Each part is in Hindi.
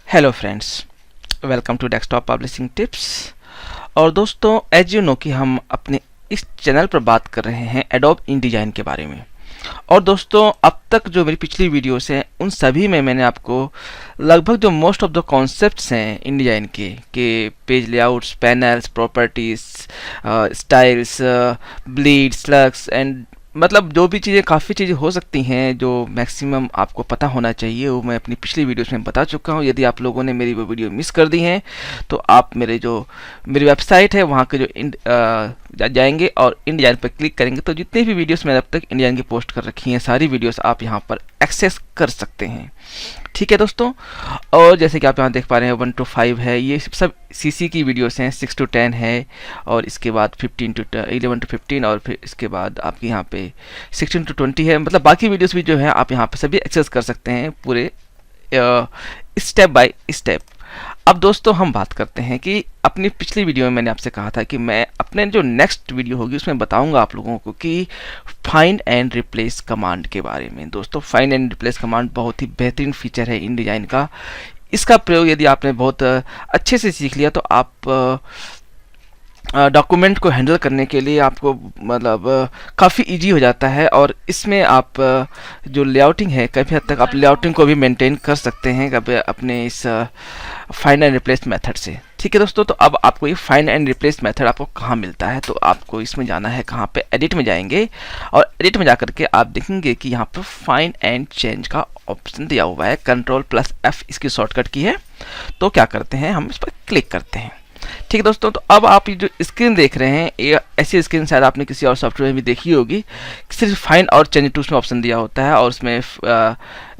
Hello friends, welcome to desktop publishing tips. और दोस्तों, एज यू नो कि हम अपने इस चैनल पर बात कर रहे हैं एडोब InDesign के बारे में। और दोस्तों, अब तक जो मेरी पिछली वीडियोस हैं उन सभी में मैंने आपको लगभग जो मोस्ट ऑफ द कॉन्सेप्ट्स हैं InDesign के page layouts, panels, properties, styles, bleed, slugs and मतलब जो भी चीज़ें, काफ़ी चीज़ें हो सकती हैं जो मैक्सिमम आपको पता होना चाहिए, वो मैं अपनी पिछली वीडियोस में बता चुका हूँ। यदि आप लोगों ने मेरी वो वीडियो मिस कर दी हैं तो आप मेरी वेबसाइट है वहाँ के जाएंगे और InDesign पर क्लिक करेंगे तो जितनी भी वीडियोस मैंने अब तक InDesign की पोस्ट कर रखी हैं सारी वीडियोस आप यहाँ पर एक्सेस कर सकते हैं। ठीक है दोस्तों, और जैसे कि आप यहाँ देख पा रहे हैं 1 to 5 है, ये सब CC की वीडियोस हैं। 6 to 10 है और इसके बाद 11 to 15 और फिर इसके बाद आपके यहाँ पे 16 to 20 है। मतलब बाकी वीडियोस भी जो है आप यहाँ पे सभी एक्सेस कर सकते हैं पूरे स्टेप बाय स्टेप। अब दोस्तों, हम बात करते हैं कि अपनी पिछली वीडियो में मैंने आपसे कहा था कि मैं अपने जो नेक्स्ट वीडियो होगी उसमें बताऊंगा आप लोगों को कि फाइंड एंड रिप्लेस कमांड के बारे में। दोस्तों, फाइंड एंड रिप्लेस कमांड बहुत ही बेहतरीन फीचर है InDesign का। इसका प्रयोग यदि आपने बहुत अच्छे से सीख लिया तो आप डॉक्यूमेंट को हैंडल करने के लिए आपको मतलब काफ़ी इजी हो जाता है। और इसमें आप जो लेआउटिंग है, काफ़ी हद तक आप लेआउटिंग को भी मेंटेन कर सकते हैं अपने इस फाइंड एंड रिप्लेस मेथड से। ठीक है दोस्तों, तो अब आपको ये फाइंड एंड रिप्लेस मेथड आपको कहाँ मिलता है, तो आपको इसमें जाना है कहाँ पे, एडिट में जाएंगे और एडिट में जाकर के आप देखेंगे कि यहाँ पर फाइंड एंड चेंज का ऑप्शन दिया हुआ है। Ctrl+F इसकी शॉर्टकट की है। तो क्या करते हैं, हम इस पर क्लिक करते हैं। ठीक है दोस्तों, तो अब आप ये जो स्क्रीन देख रहे हैं, ये ऐसी स्क्रीन शायद आपने किसी और सॉफ्टवेयर में भी देखी होगी। सिर्फ फाइंड और चेंज टू उसमें ऑप्शन दिया होता है और उसमें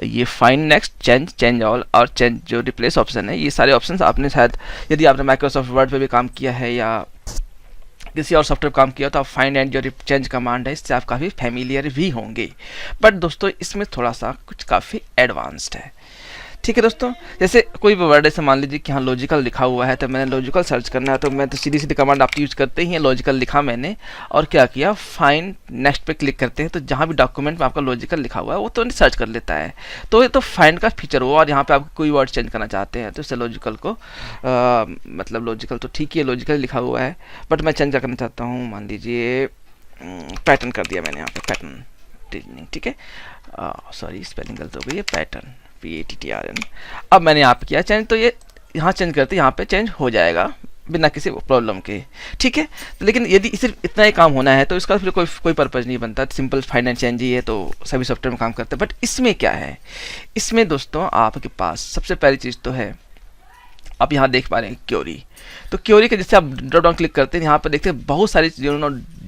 ये find next, change, change all और चेंज जो रिप्लेस ऑप्शन है, ये सारे ऑप्शंस आपने शायद यदि आपने माइक्रोसॉफ्ट वर्ड पे भी काम किया है या किसी और सॉफ्टवेयर काम किया तो आप फाइंड एंड जो चेंज कमांड है इससे आप काफ़ी फैमिलियर भी होंगे। बट दोस्तों, इसमें थोड़ा सा कुछ काफ़ी एडवांस्ड है। ठीक है दोस्तों, जैसे कोई भी वर्ड ऐसे मान लीजिए कि हाँ लॉजिकल लिखा हुआ है, तो मैंने लॉजिकल सर्च करना है तो मैं तो सीधी सीधी कमांड आप यूज़ करते ही हैं। लॉजिकल लिखा मैंने और क्या किया, फाइंड नेक्स्ट पे क्लिक करते हैं तो जहाँ भी डॉक्यूमेंट में आपका लॉजिकल लिखा हुआ है वो तो सर्च कर लेता है। तो ये तो फाइंड का फीचर हुआ। और यहाँ पे आप कोई वर्ड चेंज करना चाहते हैं तो इससे लॉजिकल को मतलब लॉजिकल तो ठीक ही है, लॉजिकल लिखा हुआ है, बट मैं चेंज करना चाहता हूँ, मान लीजिए पैटर्न कर दिया मैंने यहाँ पे, पैटर्न। ठीक है, सॉरी स्पेलिंग गलत हो गई है, पैटर्न PATTRN। अब मैंने यहाँ पे किया चेंज, तो ये यहाँ चेंज करते यहाँ पे चेंज हो जाएगा बिना किसी प्रॉब्लम के। ठीक है, तो लेकिन यदि सिर्फ इतना ही काम होना है तो इसका फिर कोई पर्पज़ नहीं बनता। सिंपल फाइंड एंड चेंज ही है तो सभी सॉफ्टवेयर में काम करते हैं। बट इसमें क्या है, इसमें दोस्तों आपके पास सबसे पहली चीज़ तो है, आप यहाँ देख पा रहे हैं क्योरी। तो क्योरी के जैसे आप ड्रॉप डाउन क्लिक करते हैं, यहाँ पर देखते हैं बहुत सारी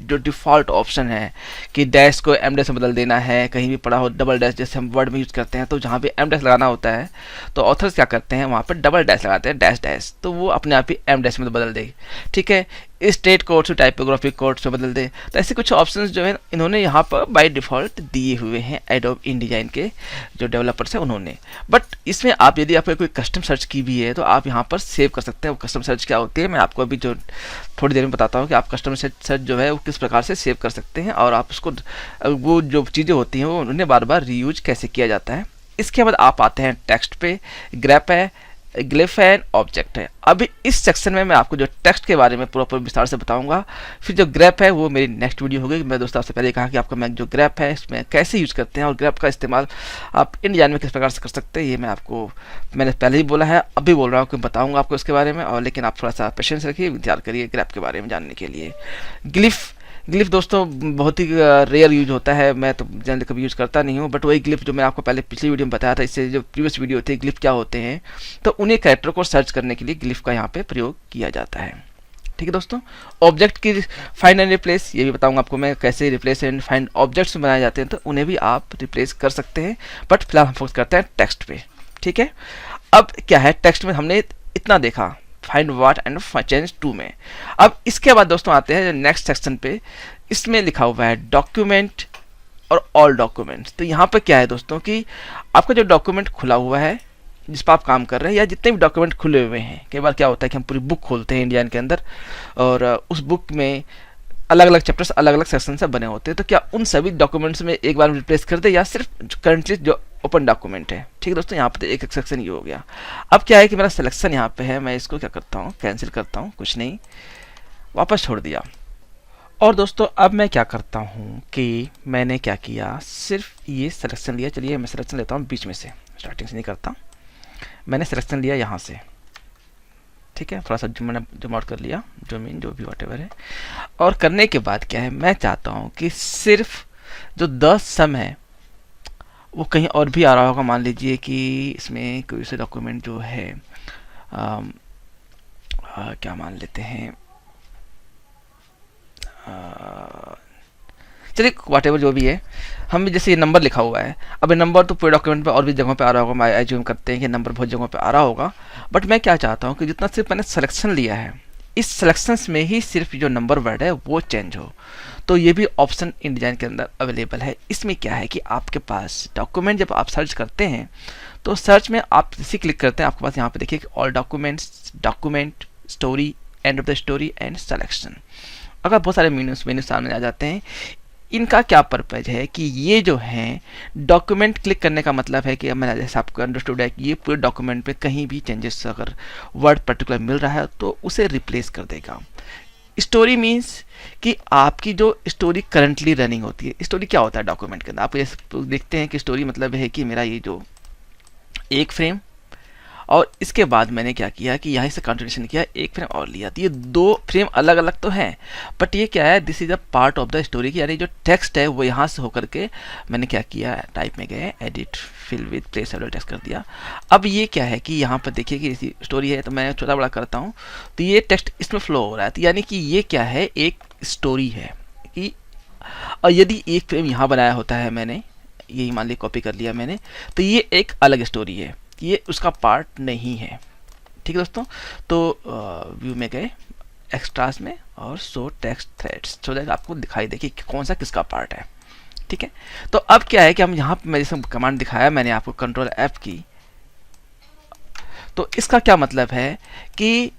जो डिफ़ॉल्ट ऑप्शन है कि डैश को एम डैश में बदल देना है, कहीं भी पड़ा हो डबल डैश, जैसे हम वर्ड में यूज़ करते हैं तो जहाँ पे एम डैश लगाना होता है तो ऑथर्स क्या करते हैं, वहाँ पर डबल डैश लगाते हैं, डैश डैश, तो वो अपने आप ही एम डैश में बदल दे। ठीक है, स्टेट कोड से टाइपोग्राफिक कोड से बदल दे। तो ऐसे कुछ ऑप्शंस जो है इन्होंने यहाँ पर बाय डिफ़ॉल्ट दिए हुए हैं एडोब InDesign के जो डेवलपर्स हैं उन्होंने। बट इसमें आप यदि आपको कोई कस्टम सर्च की भी है तो आप यहाँ पर सेव कर सकते हैं। वो कस्टम सर्च क्या होती है मैं आपको अभी जो थोड़ी देर में बताता हूँ कि आप कस्टम सर्च जो है वो किस प्रकार से सेव कर सकते हैं और आप उसको वो जो चीज़ें होती हैं वो उन्हें बार बार रीयूज कैसे किया जाता है। इसके बाद आप आते हैं टेक्स्ट पे, ग्रैप है, ग्लिफ है, ऑब्जेक्ट है। अभी इस सेक्शन में मैं आपको जो टेक्स्ट के बारे में पूरा विस्तार से बताऊंगा। फिर जो ग्रैप है वो मेरी नेक्स्ट वीडियो होगी। मैं दोस्तों आपसे पहले कहा कि आपका मैं जो ग्रैप है इसमें कैसे यूज़ करते हैं और ग्रैप का इस्तेमाल आप InDesign में किस प्रकार से कर सकते हैं, ये मैंने पहले ही बोला है, अभी बोल रहा हूँ कि बताऊँगा आपको इसके बारे में। और लेकिन आप थोड़ा सा पेशेंस रखिए, इंतजार करिए ग्रैप के बारे में जानने के लिए। ग्लिफ दोस्तों बहुत ही रेयर यूज होता है, मैं तो जनरली कभी यूज़ करता नहीं हूँ। बट वही ग्लिफ जो मैं आपको पहले पिछली वीडियो में बताया था, इससे जो प्रीवियस वीडियो थी ग्लिफ क्या होते हैं, तो उन्हीं कैरेक्टर को सर्च करने के लिए ग्लिफ का यहाँ पे प्रयोग किया जाता है। ठीक है दोस्तों, ऑब्जेक्ट की फाइंड एंड रिप्लेस ये भी बताऊंगा आपको मैं कैसे रिप्लेस एंड फाइंड ऑब्जेक्ट्स बनाए जाते हैं, तो उन्हें भी आप रिप्लेस कर सकते हैं। बट फिलहाल हम फोकस करते हैं टेक्स्ट पे। ठीक है, अब क्या है, टेक्स्ट में हमने इतना देखा find what and change to में। अब इसके बाद दोस्तों आते हैं नेक्स्ट सेक्शन पे, इसमें लिखा हुआ है डॉक्यूमेंट और ऑल डॉक्यूमेंट्स। तो यहाँ पे क्या है दोस्तों कि आपका जो डॉक्यूमेंट खुला हुआ है जिस पर आप काम कर रहे हैं या जितने भी डॉक्यूमेंट खुले हुए हैं, कई बार क्या होता है कि हम पूरी बुक खोलते हैं InDesign के अंदर और उस बुक में अलग अलग चैप्टर्स अलग अलग सेक्शन से बने होते हैं, तो क्या उन सभी डॉक्यूमेंट्स में एक बार रिप्लेस कर दे या सिर्फ करंटली जो ओपन डॉक्यूमेंट है। ठीक है दोस्तों, यहाँ पे एक सेक्शन ये हो गया। अब क्या है कि मेरा सिलेक्शन यहाँ पे है, मैं इसको क्या करता हूँ, कैंसिल करता हूँ, कुछ नहीं, वापस छोड़ दिया। और दोस्तों अब मैं क्या करता हूँ कि मैंने क्या किया, सिर्फ ये सिलेक्शन लिया। चलिए मैं सिलेक्शन लेता हूँ बीच में से, स्टार्टिंग से नहीं करता। मैंने सिलेक्शन लिया यहाँ से, ठीक है, थोड़ा सा मैंने जूम आउट कर लिया, जूम इन, जो भी वॉटेवर है। और करने के बाद क्या है, मैं चाहता हूँ कि सिर्फ जो 10 सम है वो कहीं और भी आ रहा होगा। मान लीजिए कि इसमें कोई से डॉक्यूमेंट जो है क्या मान लेते हैं, चलिए व्हाटएवर जो भी है, हम जैसे ये नंबर लिखा हुआ है, अब ये नंबर तो पूरे डॉक्यूमेंट पे और भी जगहों पे आ रहा होगा, मैं एज्यूम करते हैं कि नंबर बहुत जगहों पे आ रहा होगा। बट मैं क्या चाहता हूँ कि जितना सिर्फ मैंने सिलेक्शन लिया है, इस सिलेक्शंस में ही सिर्फ जो नंबर वर्ड है वो चेंज हो। तो ये भी ऑप्शन InDesign के अंदर अवेलेबल है। इसमें क्या है कि आपके पास डॉक्यूमेंट जब आप सर्च करते हैं तो सर्च में आप इसी क्लिक करते हैं, आपके पास यहाँ पे देखिए all documents, document, story, and of the story and selection. अगर बहुत सारे मेन्यू सामने आ जाते हैं। इनका क्या पर्पज है कि ये जो है डॉक्यूमेंट क्लिक करने का मतलब है कि मैंने जैसे आपको अंडरस्टूड है कि ये पूरे डॉक्यूमेंट पे कहीं भी चेंजेस अगर वर्ड पर्टिकुलर मिल रहा है तो उसे रिप्लेस कर देगा। स्टोरी मीन्स कि आपकी जो स्टोरी करंटली रनिंग होती है। स्टोरी क्या होता है डॉक्यूमेंट के अंदर, आप ये देखते हैं कि स्टोरी मतलब है कि मेरा ये जो एक फ्रेम, और इसके बाद मैंने क्या किया कि यहाँ से कंटिन्यूशन किया, एक फ्रेम और लिया। तो ये 2 फ्रेम अलग अलग तो हैं, बट ये क्या है, this is a part of the story की, यानी जो टेक्स्ट है वो यहाँ से होकर के मैंने क्या किया, टाइप में गए, edit fill with placeholder text कर दिया। अब ये क्या है कि यहाँ पर देखिए कि स्टोरी है, तो मैं छोटा बड़ा करता हूँ तो ये टेक्स्ट इसमें फ्लो हो रहा है। तो यानी कि ये क्या है, एक स्टोरी है कि, और यदि एक फ्रेम यहाँ बनाया होता है मैंने, यही मान ली कॉपी कर लिया मैंने, तो ये एक अलग स्टोरी है, ये उसका पार्ट नहीं है। ठीक है दोस्तों, तो व्यू में गए, एक्स्ट्रास में, और show text threads, so that आपको दिखाई दे कि कौन सा किसका पार्ट है। ठीक है, तो अब क्या है कि हम यहाँ पे मैं जैसे कमांड दिखाया मैंने आपको, कंट्रोल F की, तो इसका क्या मतलब है कि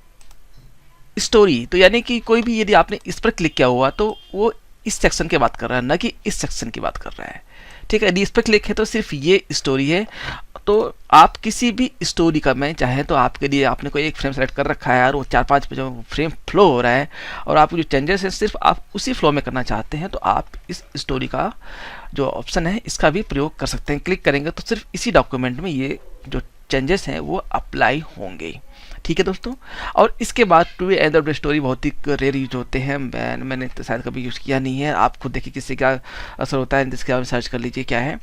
स्टोरी, तो यानी कि कोई भी यदि आपने इस पर क्लिक किया हुआ तो वो इस सेक्शन की बात कर रहा है, ना कि इस सेक्शन की बात कर रहा है। ठीक है, यदि इस पर क्लिक है तो सिर्फ ये स्टोरी है। तो आप किसी भी स्टोरी का, मैं चाहे तो आपके लिए आपने कोई एक फ्रेम सेलेक्ट कर रखा है और वो 4-5 जो फ्रेम फ्लो हो रहा है और आपको जो चेंजेस है सिर्फ आप उसी फ्लो में करना चाहते हैं, तो आप इस स्टोरी का जो ऑप्शन है इसका भी प्रयोग कर सकते हैं। क्लिक करेंगे तो सिर्फ इसी डॉक्यूमेंट में ये जो चेंजेस हैं वो अप्लाई होंगे। ठीक है दोस्तों, और इसके बाद to end of the story बहुत ही रेयर यूज होते हैं, मैंने तो शायद कभी यूज़ किया नहीं है। आप खुद देखिए किससे क्या असर होता है, जिसके आप सर्च कर लीजिए क्या है।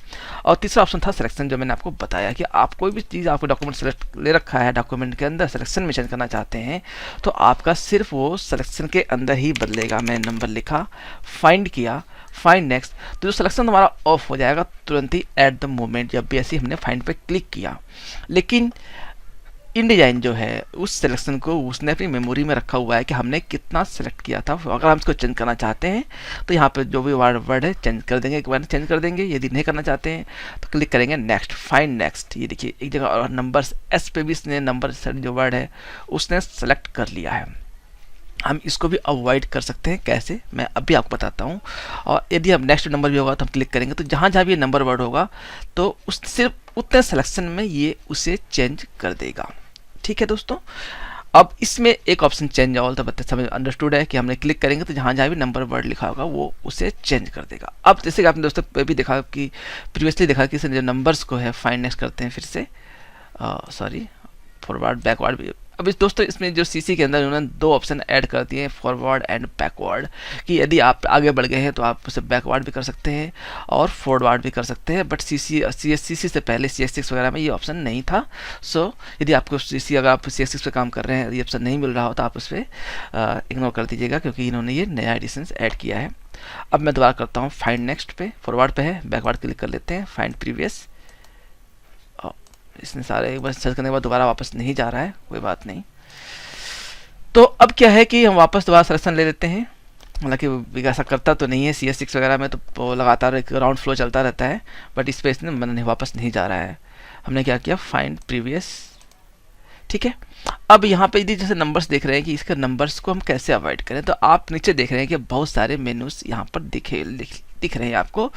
और तीसरा ऑप्शन था सिलेक्शन, जो मैंने आपको बताया कि आप कोई भी चीज़, आपको डॉक्यूमेंट सेलेक्ट ले रखा है, डॉक्यूमेंट के अंदर सिलेक्शन में चेंज करना चाहते हैं तो आपका सिर्फ वो सिलेक्शन के अंदर ही बदलेगा। मैं नंबर लिखा, फाइंड किया, फाइंड नेक्स्ट, तो जो सिलेक्शन हमारा ऑफ हो जाएगा तुरंत ही एट द मोमेंट जब भी ऐसे हमने फाइंड पे क्लिक किया। लेकिन InDesign जो है उस सिलेक्शन को उसने अपनी मेमोरी में रखा हुआ है कि हमने कितना सेलेक्ट किया था। अगर हम इसको चेंज करना चाहते हैं तो यहाँ पे जो भी वर्ड है चेंज कर देंगे, एक बार चेंज कर देंगे। यदि नहीं करना चाहते हैं तो क्लिक करेंगे नेक्स्ट, फाइंड नेक्स्ट। ये देखिए एक जगह और नंबर्स एस पे भी इसने नंबर जो वर्ड है उसने सेलेक्ट कर लिया है। हम इसको भी अवॉइड कर सकते हैं, कैसे मैं अभी आपको बताता हूँ। और यदि हम नेक्स्ट नंबर भी होगा तो हम क्लिक करेंगे तो जहाँ जहाँ भी ये नंबर वर्ड होगा तो उस सिर्फ उतने सिलेक्शन में ये उसे चेंज कर देगा। ठीक है दोस्तों, अब इसमें एक ऑप्शन चेंज ऑल, तो बता समझ अंडरस्टूड है कि हमने क्लिक करेंगे तो जहाँ जहाँ भी नंबर वर्ड लिखा होगा वो उसे चेंज कर देगा। अब जैसे कि आपने दोस्तों भी देखा कि प्रीवियसली देखा कि जो नंबर्स को है फाइंड नेक्स्ट करते हैं, फिर से सॉरी फॉरवर्ड बैकवर्ड भी। अब इस दोस्तों इसमें जो CC के अंदर उन्होंने 2 ऑप्शन ऐड कर दिए हैं, फॉरवर्ड एंड बैकवर्ड, कि यदि आप आगे बढ़ गए हैं तो आप उसे बैकवर्ड भी कर सकते हैं और फॉरवर्ड भी कर सकते हैं। बट CC से पहले CS6 वगैरह में ये ऑप्शन नहीं था। सो यदि आपको CC, अगर आप CS6 पे काम कर रहे हैं, ये ऑप्शन नहीं मिल रहा हो तो आप उस पर इग्नोर कर दीजिएगा, क्योंकि इन्होंने ये नया एडिशन ऐड किया है। अब मैं दोबारा करता हूँ, फाइंड नेक्स्ट पे, फॉरवर्ड पे है, बैकवर्ड क्लिक कर लेते हैं, फाइंड प्रीवियस। इसने सारे एक बार सर्च करने के बाद दोबारा वापस नहीं जा रहा है, कोई बात नहीं। तो अब क्या है कि हम वापस दोबारा सिलेक्शन ले लेते हैं। हालांकि ऐसा करता तो नहीं है, CS6 वगैरह में तो लगातार एक राउंड फ्लो चलता रहता है, बट इस पे इसने वापस नहीं जा रहा है। हमने क्या किया, फाइंड प्रीवियस। ठीक है, अब यहाँ पे यदि जैसे नंबर्स देख रहे हैं कि इसके नंबर्स को हम कैसे अवॉइड करें, तो आप नीचे देख रहे हैं कि बहुत सारे मेनूज यहाँ पर दिख रहे हैं आपको।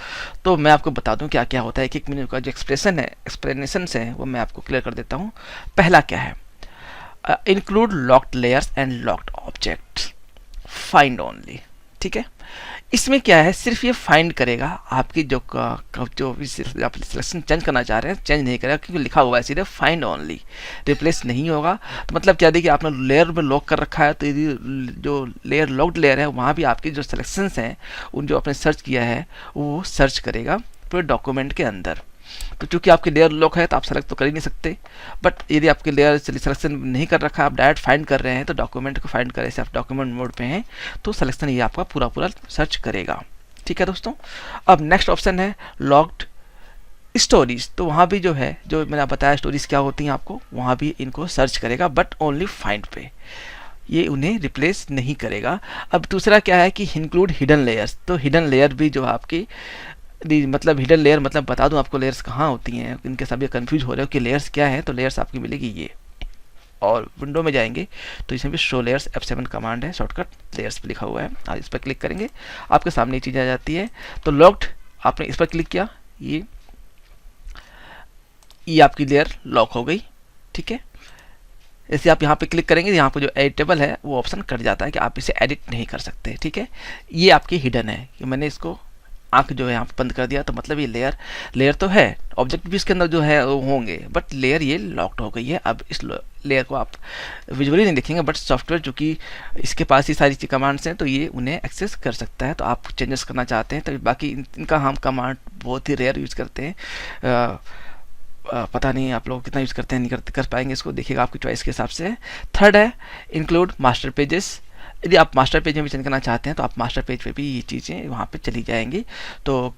तो मैं आपको बता दूं क्या क्या होता है, एक एक मेन्यू का जो एक्सप्लेनेशन है वो मैं आपको क्लियर कर देता हूँ। पहला क्या है, include locked layers and locked objects, find only. ठीक है, इसमें क्या है, सिर्फ ये फाइंड करेगा आपकी जो आप सिलेक्शन चेंज करना चाह रहे हैं, चेंज नहीं करेगा, क्योंकि लिखा हुआ है सीधे फाइंड ओनली, रिप्लेस नहीं होगा। तो मतलब क्या, देखिए आपने लेयर में लॉक कर रखा है, तो यदि जो लेयर लॉक्ड लेयर है वहाँ भी आपकी जो सिलेक्शंस हैं उन जो आपने सर्च किया है वो सर्च करेगा पूरे डॉक्यूमेंट के अंदर। तो चूंकि आपकी लेयर लॉक है तो आप सेलेक्ट तो कर ही नहीं सकते, बट यदि आपकी लेयर सिलेक्शन नहीं कर रखा, आप डायरेक्ट फाइंड कर रहे हैं, तो डॉक्यूमेंट को फाइंड करें, आप डॉक्यूमेंट मोड पे हैं तो सिलेक्शन ये आपका पूरा पूरा सर्च करेगा। ठीक है दोस्तों, अब नेक्स्ट ऑप्शन है लॉक्ड स्टोरीज। तो वहाँ भी जो है, जो मैंने बताया स्टोरीज क्या होती हैं आपको, वहाँ भी इनको सर्च करेगा, बट ओनली फाइंड पे, ये उन्हें रिप्लेस नहीं करेगा। अब दूसरा क्या है कि इंक्लूड हिडन लेयर्स। तो हिडन लेयर भी जो आपकी मतलब हिडन लेयर मतलब बता दूं आपको लेयर्स कहाँ होती हैं, इनके सभी कंफ्यूज हो रहे हो कि लेयर्स क्या है। तो लेयर्स आपकी मिलेगी ये, और विंडो में जाएंगे तो इसमें भी शो लेयर्स F7 कमांड है, शॉर्टकट लेयर्स पे लिखा हुआ है, आप इस पर क्लिक करेंगे आपके सामने ये चीज़ आ जाती है। तो लॉक्ड आपने इस पर क्लिक किया, ये आपकी लेयर लॉक हो गई। ठीक है, जैसे आप यहाँ पे क्लिक करेंगे, यहाँ पे जो एडिटेबल है वो ऑप्शन कट जाता है कि आप इसे एडिट नहीं कर सकते। ठीक है, ये आपकी हिडन है कि मैंने इसको आंख जो है यहाँ पे बंद कर दिया, तो मतलब ये लेयर तो है, ऑब्जेक्ट भी इसके अंदर जो है वो होंगे, बट लेयर ये लॉक्ड हो गई है। अब इस लेयर को आप विजुअली नहीं देखेंगे, बट सॉफ्टवेयर जो कि इसके पास ही सारी कमांड्स हैं तो ये उन्हें एक्सेस कर सकता है। तो आप चेंजेस करना चाहते हैं तो बाकी इनका हम कमांड बहुत ही रेयर यूज़ करते हैं, पता नहीं आप लोग कितना यूज़ करते हैं, नहीं कर पाएंगे इसको, देखिएगा आपकी चॉइस के हिसाब से। थर्ड है इंक्लूड मास्टर पेजेस। यदि आप मास्टर पेज में भी चेंज करना चाहते हैं तो आप मास्टर पेज पे भी ये चीज़ें वहाँ पे चली जाएंगी। तो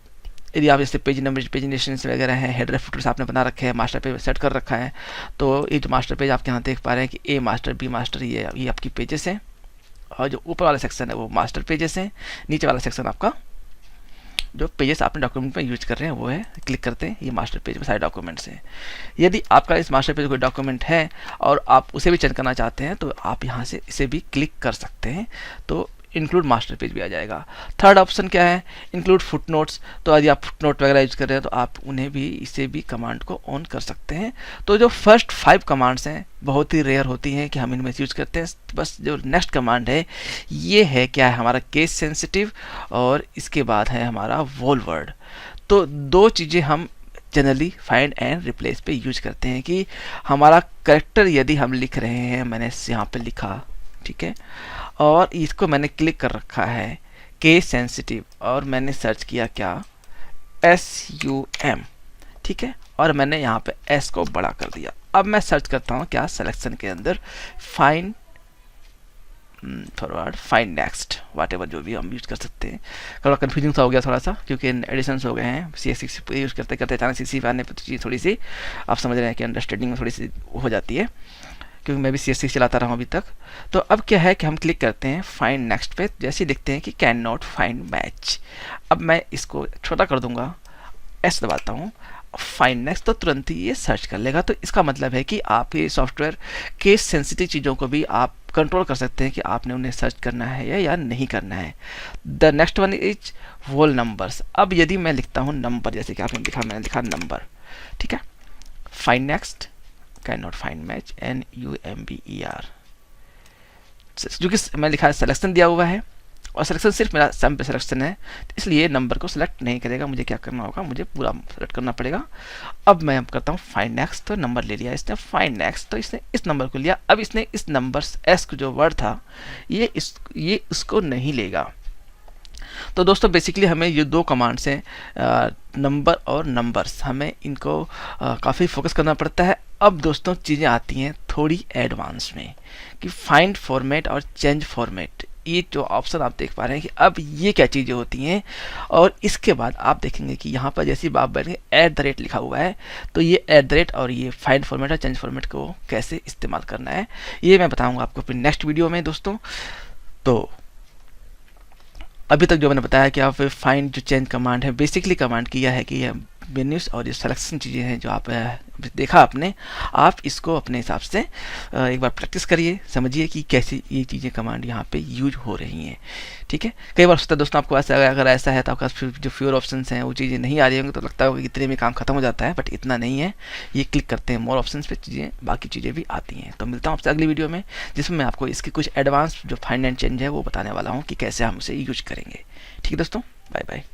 यदि आप जैसे पेज नंबर, पेज नेशंस वगैरह हैं, हेडर फुटर्स आपने बना रखे हैं, मास्टर पेज सेट कर रखा है, तो ये जो मास्टर पेज आपके यहाँ देख पा रहे हैं कि ए मास्टर, बी मास्टर, ये आपकी पेजेस हैं, और जो ऊपर वाला सेक्शन है वो मास्टर पेजेस हैं, नीचे वाला सेक्शन आपका जो पेजेस आपने डॉक्यूमेंट में यूज कर रहे हैं वो है। क्लिक करते हैं, ये मास्टर पेज में सारे डॉक्यूमेंट्स हैं। यदि आपका इस मास्टर पेज कोई डॉक्यूमेंट है और आप उसे भी चेंज करना चाहते हैं तो आप यहाँ से इसे भी क्लिक कर सकते हैं, तो इंक्लूड मास्टर पेज भी आ जाएगा। थर्ड ऑप्शन क्या है, इंक्लूड फुटनोट्स। तो यदि आप फुटनोट वगैरह यूज कर रहे हैं तो आप उन्हें भी, इसे भी कमांड को ऑन कर सकते हैं। तो जो फर्स्ट 5 कमांड्स हैं बहुत ही रेयर होती हैं कि हम इनमें यूज करते हैं। बस जो नेक्स्ट कमांड है ये है क्या है, हमारा केस सेंसिटिव, और इसके बाद है हमारा वॉल वर्ड। तो दो चीज़ें हम जनरली फाइंड एंड रिप्लेस पे यूज करते हैं कि हमारा करेक्टर यदि हम लिख रहे हैं, मैंने यहाँ पे लिखा, ठीक है, और इसको मैंने क्लिक कर रखा है केस सेंसिटिव, और मैंने सर्च किया क्या, SUM, ठीक है, और मैंने यहाँ पे S को बड़ा कर दिया। अब मैं सर्च करता हूँ क्या, सिलेक्शन के अंदर फाइंड फॉरवर्ड, फाइंड नेक्स्ट, वाटेवर जो भी हम यूज कर सकते हैं। थोड़ा कन्फ्यूजिंग सा हो गया थोड़ा सा, क्योंकि एडिशंस हो गए हैं CS6 यूज़ करते करते अचानक CC पे आने पर तो चीज़ थोड़ी सी आप समझ रहे हैं कि अंडरस्टैंडिंग में थोड़ी सी हो जाती है, क्योंकि मैं भी CS6 चलाता रहा हूँ अभी तक। तो अब क्या है कि हम क्लिक करते हैं फाइंड नेक्स्ट पे, जैसे लिखते हैं कि कैन नॉट फाइंड मैच। अब मैं इसको छोटा कर दूंगा, S दबाता हूँ, फाइंड नेक्स्ट, तो तुरंत ही ये सर्च कर लेगा। तो इसका मतलब है कि आप ये सॉफ्टवेयर केस सेंसिटिव चीज़ों को भी आप कंट्रोल कर सकते हैं कि आपने उन्हें सर्च करना है या नहीं करना है। The next one is whole numbers. अब यदि मैं लिखता हूँ नंबर, जैसे कि आपने लिखा, मैंने लिखा नंबर, ठीक है, find next, can not find match, NUMBER, क्योंकि मैं लिखा है सिलेक्शन दिया हुआ है और सिलेक्शन सिर्फ मेरा सम पे सिलेक्शन है, इसलिए नंबर को सिलेक्ट नहीं करेगा। मुझे क्या करना होगा, मुझे पूरा सिलेक्ट करना पड़ेगा। अब मैं करता हूँ फाइंड नेक्स्ट, तो नंबर ले लिया इसने, फाइंड नेक्स्ट, तो इसने इस नंबर को लिया। अब इसने इस नंबर S जो वर्ड था ये इसको नहीं लेगा। तो दोस्तों बेसिकली हमें ये दो कमांड्स हैं, नंबर और नंबर्स, हमें इनको काफ़ी फोकस करना पड़ता है। अब दोस्तों चीज़ें आती हैं थोड़ी एडवांस में कि फाइंड फॉर्मेट और चेंज फॉर्मेट, ये जो ऑप्शन आप देख पा रहे हैं कि अब ये क्या चीज़ें होती हैं। और इसके बाद आप देखेंगे कि यहाँ पर जैसे आप बैठेंगे @ लिखा हुआ है, तो ये @ और ये फाइंड फॉर्मेट और चेंज फॉर्मेट को कैसे इस्तेमाल करना है ये मैं बताऊँगा आपको अपनी नेक्स्ट वीडियो में दोस्तों। तो अभी तक जो मैंने बताया कि आप फाइंड जो चेंज कमांड है, बेसिकली कमांड किया है कि मेन्यूज और ये सिलेक्शन चीज़ें हैं जो आप देखा आपने, आप इसको अपने हिसाब से एक बार प्रैक्टिस करिए, समझिए कि कैसे ये चीज़ें कमांड यहाँ पे यूज हो रही हैं। ठीक है, कई बार सोचता है दोस्तों आपको ऐसा, अगर ऐसा है तो आपके पास जो फ्यूर ऑप्शंस हैं वो चीज़ें नहीं आ रही होंगी तो लगता होगा कि इतने में काम खत्म हो जाता है, बट इतना नहीं है। ये क्लिक करते हैं मोर ऑप्शंस पे, चीज़ें बाकी चीज़ें भी आती हैं। तो मिलता हूँ आपसे अगली वीडियो में, जिसमें मैं आपको इसकी कुछ एडवांस जो फाइंड एंड चेंज है वो बताने वाला हूँ कि कैसे हम उसे यूज करेंगे। ठीक है दोस्तों, बाय बाय।